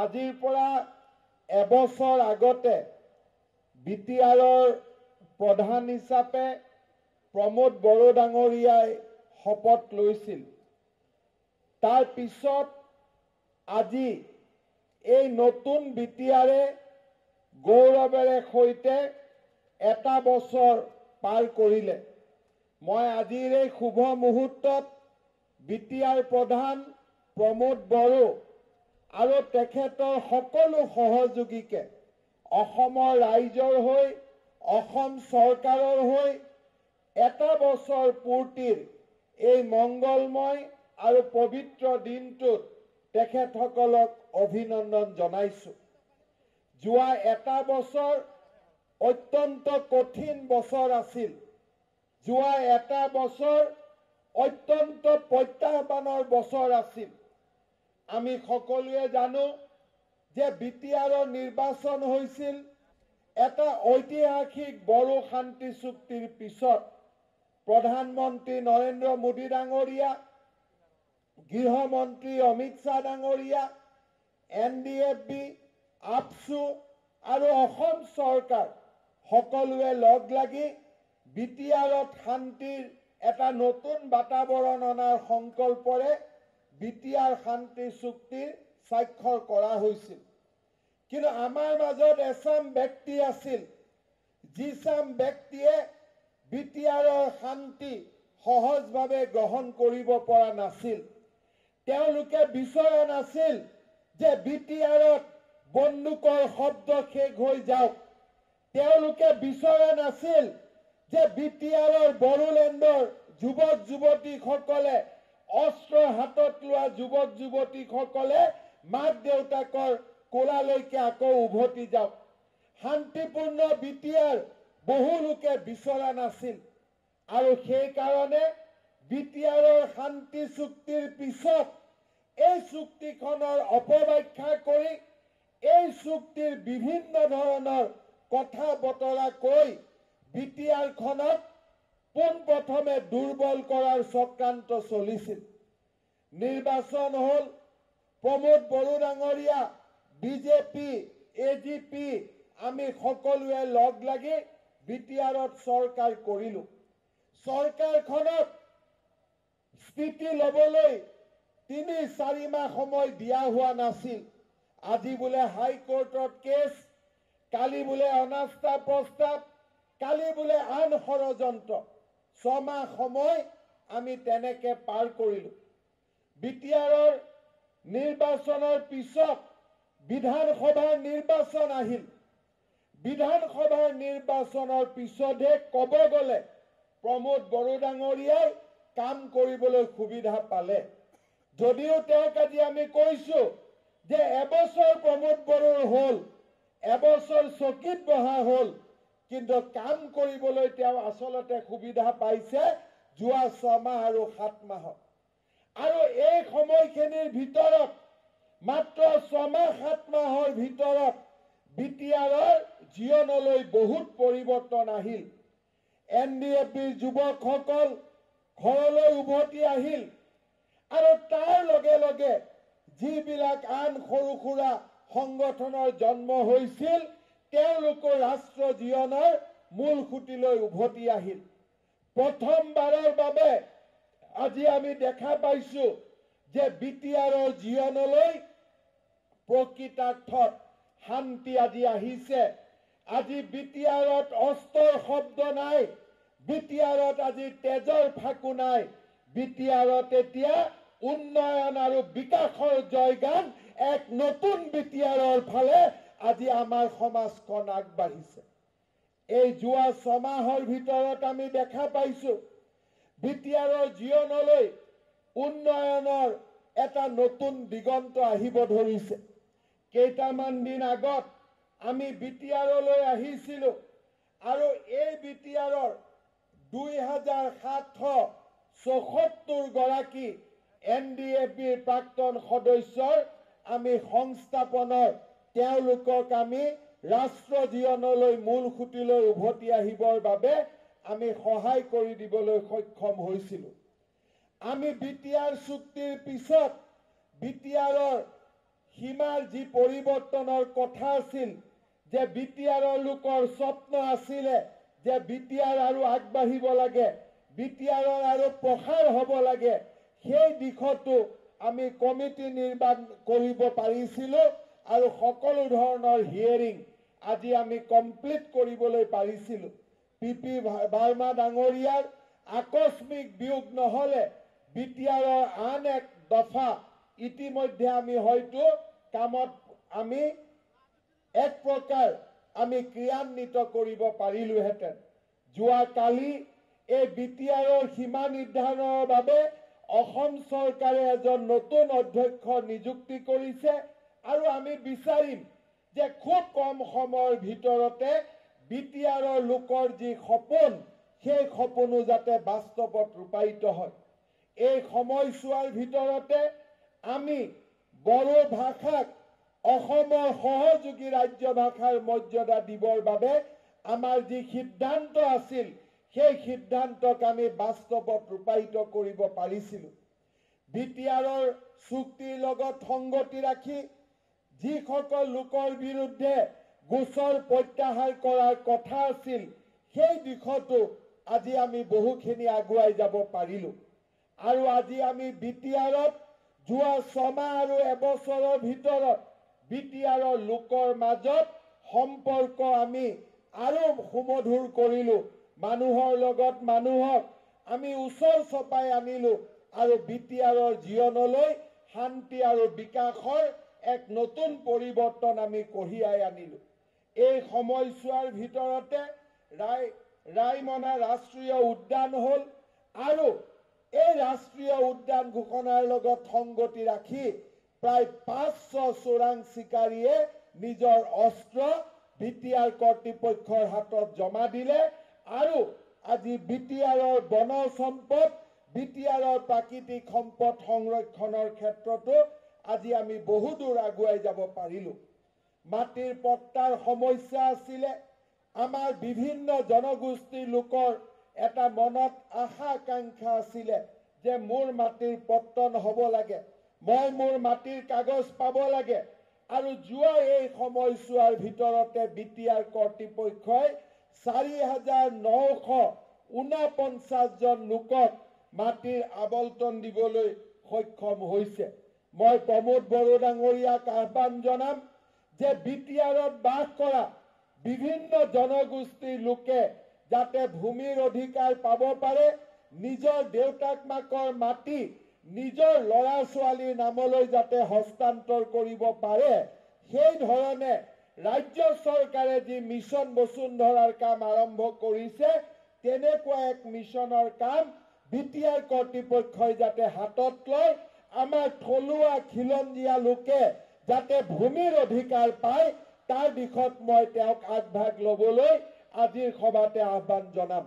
আজিৰ পৰা এবছৰ আগতে বিটিআৰৰ প্ৰধান হিচাপে প্ৰমোদ বড়ো ডাঙৰীয়াই শপত লৈছিল। তাৰ পিছত আজি এই নতুন বিটিআৰে গৌৰৱেৰে সৈতে এটা বছৰ পাৰ কৰিলে। মই আজিৰ এই শুভ মুহূৰ্তত বিটিআৰ প্ৰধান প্ৰমোদ বড়ো আৰু তেখেতৰ সকলো সহযোগীকে অসমৰ ৰাইজৰ হৈ অসম চৰকাৰৰ হৈ এটা বছৰ পূৰ্তিৰ এই মংগলময় আৰু পবিত্ৰ দিনটোত তেখেতসকলক অভিনন্দন জনাইছোঁ। যোৱা এটা বছৰ অত্যন্ত কঠিন বছৰ আছিল। যোৱা এটা বছৰ অত্যন্ত প্ৰত্যাহ্বানৰ বছৰ আছিল। আমি সকলোৱে জানো যে বিটিআৰৰ নিৰ্বাচন হৈছিল এটা ঐতিহাসিক বড়ো শান্তি চুক্তিৰ পিছত। প্ৰধানমন্ত্ৰী নৰেন্দ্ৰ মোদী ডাঙৰীয়া, গৃহমন্ত্ৰী অমিত শ্বাহ ডাঙৰীয়া, NDFB, আপছু আৰু অসম চৰকাৰ সকলোৱে লগ লাগি বিটিআৰত শান্তিৰ এটা নতুন বাতাবৰণ অনাৰ সংকল্পৰে বিটিআৰ শান্তি চুক্তিৰ স্বাক্ষৰ কৰা হৈছিল। কিন্তু আমাৰ মাজত এচাম ব্যক্তি আছিল, যিচাম ব্যক্তিয়ে বিটিআৰৰ শান্তি সহজভাৱে গ্ৰহণ কৰিব পৰা নাছিল। তেওঁলোকে বিচৰা নাছিল যে বিটিআৰত বন্দুকৰ শব্দ শেষ হৈ যাওক। তেওঁলোকে বিচৰা নাছিল যে বিটিআৰৰ বড়োলেণ্ডৰ যুৱক যুৱতীসকলে অস্ত্ৰ হাতত লোৱা যুৱক যুৱতীসকলে মাক দেউতাকৰ কোলালৈকে আকৌ উভতি যাওক। শান্তিপূৰ্ণ বিটিআৰ বহু লোকে বিচৰা নাছিল আৰু সেইকাৰণে বিটিআৰৰ শান্তি চুক্তিৰ পিছত এই চুক্তিখনৰ অপব্যাখ্যা কৰি এই চুক্তিৰ বিভিন্ন ধৰণৰ কথা বতৰা কৈ বিটিআৰখনক পোনপ্ৰথমে দুৰ্বল কৰাৰ চক্ৰান্ত চলিছিল। নিৰ্বাচন হ'ল, প্ৰমোদ বড়ো ডাঙৰীয়া, বিজেপি, AGP আমি সকলোৱে লগ লাগি বিটিআৰত চৰকাৰ কৰিলোঁ। চৰকাৰখনক স্থিতি ল'বলৈ ৩-৪ মাহ সময় দিয়া হোৱা নাছিল। আজি বোলে হাইকোৰ্টত কেছ, কালি বোলে অনাস্থা প্ৰস্তাৱ, কালি বোলে আন ষড়যন্ত্ৰ। 6 মাহ সময় আমি তেনেকে পাৰ কৰিলোঁ। বিটিআৰৰ নিৰ্বাচনৰ পিছত বিধানসভাৰ নিৰ্বাচন আহিল। বিধানসভাৰ নিৰ্বাচনৰ পিছতহে ক'ব গ'লে প্ৰমোদ বড়ো ডাঙৰীয়াই কাম কৰিবলৈ সুবিধা পালে। যদিও তেওঁক আজি আমি কৈছোঁ যে এবছৰ প্ৰমোদ বড়োৰ হ'ল, এবছৰ চকীত বহা হ'ল, কিন্তু কাম কৰিবলৈ তেওঁ আচলতে সুবিধা পাইছে যোৱা 6 মাহ আৰু 7 মাহত। আৰু এই সময়খিনিৰ ভিতৰত মাত্ৰ 6 মাহ 7 মাহৰ ভিতৰত বিটিআৰৰ জীৱনলৈ বহুত পৰিৱৰ্তন আহিল। NDFBৰ যুৱকসকল ঘৰলৈ উভতি আহিল আৰু তাৰ লগে লগে যিবিলাক আন সৰু সুৰা সংগঠনৰ জন্ম হৈছিল তেওঁলোকৰ ৰাষ্ট্ৰ জীৱনৰ মূল খুঁটিলৈ উভতি আহিল। প্ৰথমবাৰৰ বাবে আজি আমি দেখা পাইছোঁ যে বিটিআৰৰ জীৱনলৈ প্ৰকৃতাৰ্থত শান্তি আজি আহিছে। আজি বিটিআৰত অস্ত্ৰৰ শব্দ নাই, বিটিআৰত আজি তেজৰ ফাকু নাই। বিটিআৰত এতিয়া উন্নয়ন আৰু বিকাশৰ জয়গান এক নতুন বিটিআৰৰ ফালে আজি আমাৰ সমাজখন আগবাঢ়িছে। এই যোৱা 6 মাহৰ ভিতৰত আমি দেখা পাইছোঁ বিটিআৰৰ জীৱনলৈ উন্নয়নৰ এটা নতুন দিগন্ত আহিব ধৰিছে। কেইটামান দিন আগত আমি বিটিআৰলৈ আহিছিলোঁ আৰু এই বিটিআৰৰ ২৭৭৪ গৰাকী NDFBৰ প্ৰাক্তন সদস্যৰ আমি সংস্থাপনৰ তেওঁলোকক আমি ৰাষ্ট্ৰ জীৱনলৈ মূল খুঁটিলৈ উভতি আহিবৰ বাবে আমি সহায় কৰি দিবলৈ সক্ষম হৈছিলোঁ। আমি বিটিআৰ চুক্তিৰ পিছত বিটিআৰৰ সীমাৰ যি পৰিৱৰ্তনৰ কথা আছিল, যে বিটিআৰৰ লোকৰ স্বপ্ন আছিলে যে বিটিআৰ আৰু আগবাঢ়িব লাগে, বিটিআৰৰ আৰু প্ৰসাৰ হ'ব লাগে, সেই দিশতো আমি কমিটি নিৰ্মাণ কৰিব পাৰিছিলোঁ আৰু সকলো ধৰণৰ হিয়াৰিং আজি আমি কমপ্লিট কৰিবলৈ পাৰিছিলোঁ। পিপি বাৰ্মা ডাঙৰীয়াৰ আকস্মিক বিয়োগ নহ'লে বিটিআৰৰ আন এক দফা ইতিমধ্যে আমি হয়তো কামত আমি এক প্ৰকাৰ আমি ক্ৰিয়ান্বিত কৰিব পাৰিলোহেঁতেন। যোৱাকালি এই বিটিআৰৰ সীমা নিৰ্ধাৰণৰ বাবে অসম চৰকাৰে এজন নতুন অধ্যক্ষ নিযুক্তি কৰিছে আৰু আমি বিচাৰিম যে খুব কম সময়ৰ ভিতৰতে বিটিআৰৰ লোকৰ যি সপোন, সেই সপোনো যাতে বাস্তৱত ৰূপায়িত হয়। এই সময়ছোৱাৰ ভিতৰতে আমি বড়ো ভাষাক অসমৰ সহযোগী ৰাজ্য ভাষাৰ মৰ্যাদা দিবৰ বাবে আমাৰ যি সিদ্ধান্ত আছিল, সেই সিদ্ধান্তক আমি বাস্তৱত ৰূপায়িত কৰিব পাৰিছিলোঁ। বিটিআৰৰ চুক্তিৰ লগত সংগতি ৰাখি যিসকল লোকৰ বিৰুদ্ধে গোচৰ প্ৰত্যাহাৰ কৰাৰ কথা আছিল, সেই দিশতো আজি আমি বহুখিনি আগুৱাই যাব পাৰিলোঁ। আৰু আজি আমি বিটিআৰত যোৱা 6 মাহ আৰু এবছৰৰ ভিতৰত বিটিআৰৰ লোকৰ মাজত সম্পৰ্ক আমি আৰু সুমধুৰ কৰিলোঁ। মানুহৰ লগত মানুহক আমি ওচৰ চপাই আনিলোঁ আৰু বিটিআৰৰ জীৱনলৈ শান্তি আৰু বিকাশৰ এক নতুন পৰিৱৰ্তন আমি কঢ়িয়াই আনিলোঁ। এই সময়ছোৱাৰ ভিতৰতে ৰায়মনা ৰাষ্ট্ৰীয় উদ্যান হ'ল আৰু এই ৰাষ্ট্ৰীয় উদ্যান ঘোষণাৰ লগত সংগতি ৰাখি প্ৰায় 500 চোৰাং চিকাৰীয়ে নিজৰ অস্ত্ৰ বিটিআৰ কৰ্তৃপক্ষৰ হাতত জমা দিলে আৰু আজি বিটিআৰৰ বন সম্পদ, বিটিআৰৰ প্ৰাকৃতিক সম্পদ সংৰক্ষণৰ ক্ষেত্ৰতো আজি আমি বহুদূৰ আগুৱাই যাব পাৰিলোঁ। মাটিৰ পট্টাৰ সমস্যা আছিলে, আমাৰ বিভিন্ন জনগোষ্ঠীৰ লোকৰ এটা মনত আশা আকাংক্ষা আছিলে যে মোৰ মাটিৰ পট্টন হ'ব লাগে, মই মোৰ মাটিৰ কাগজ পাব লাগে। আৰু যোৱা এই সময়ছোৱাৰ ভিতৰতে বিটিআৰ কৰ্তৃপক্ষই 4,949 জন লোকক মাটিৰ আবণ্টন দিবলৈ সক্ষম হৈছে। মই প্ৰমোদ বড়ো ডাঙৰীয়াক আহ্বান জনাম যে বিটিআৰত বাস কৰা বিভিন্ন জনগোষ্ঠীৰ লোকে যাতে ভূমিৰ অধিকাৰ পাব পাৰে, নিজৰ দেউতাক মাকৰ মাটি নিজৰ ল'ৰা ছোৱালীৰ নামলৈ যাতে হস্তান্তৰ কৰিব পাৰে, সেই ধৰণে ৰাজ্য চৰকাৰে যি মিছন বসুন্ধৰাৰ কাম আৰম্ভ কৰিছে, তেনেকুৱা এক মিছনৰ কাম বিটিআৰ কৰ্তৃপক্ষই যাতে হাতত লয়, আমাৰ থলুৱা খিলঞ্জীয়া লোকে যাতে ভূমিৰ অধিকাৰ পায়, তাৰ দিশত মই তেওঁক আগভাগ ল'বলৈ আজিৰ সভাতে আহ্বান জনাম।